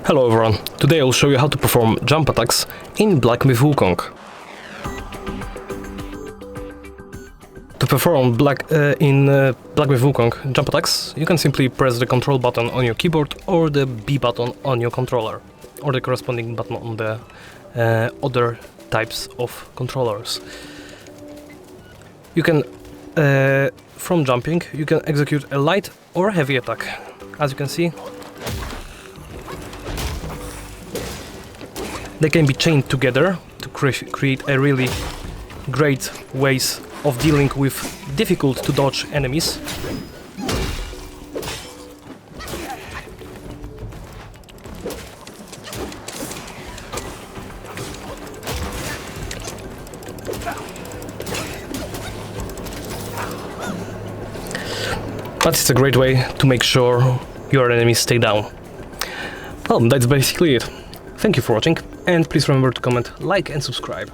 Hello everyone, today I'll show you how to perform jump attacks in Black Myth Wukong. To perform Black Myth Wukong jump attacks, you can simply press the control button on your keyboard or the B button on your controller, or the corresponding button on the other types of controllers. You can, from jumping, you can execute a light or heavy attack. As you can see, they can be chained together to create a really great ways of dealing with difficult to dodge enemies. But it's a great way to make sure your enemies stay down. Well, that's basically it. Thank you for watching, and please remember to comment, like and subscribe.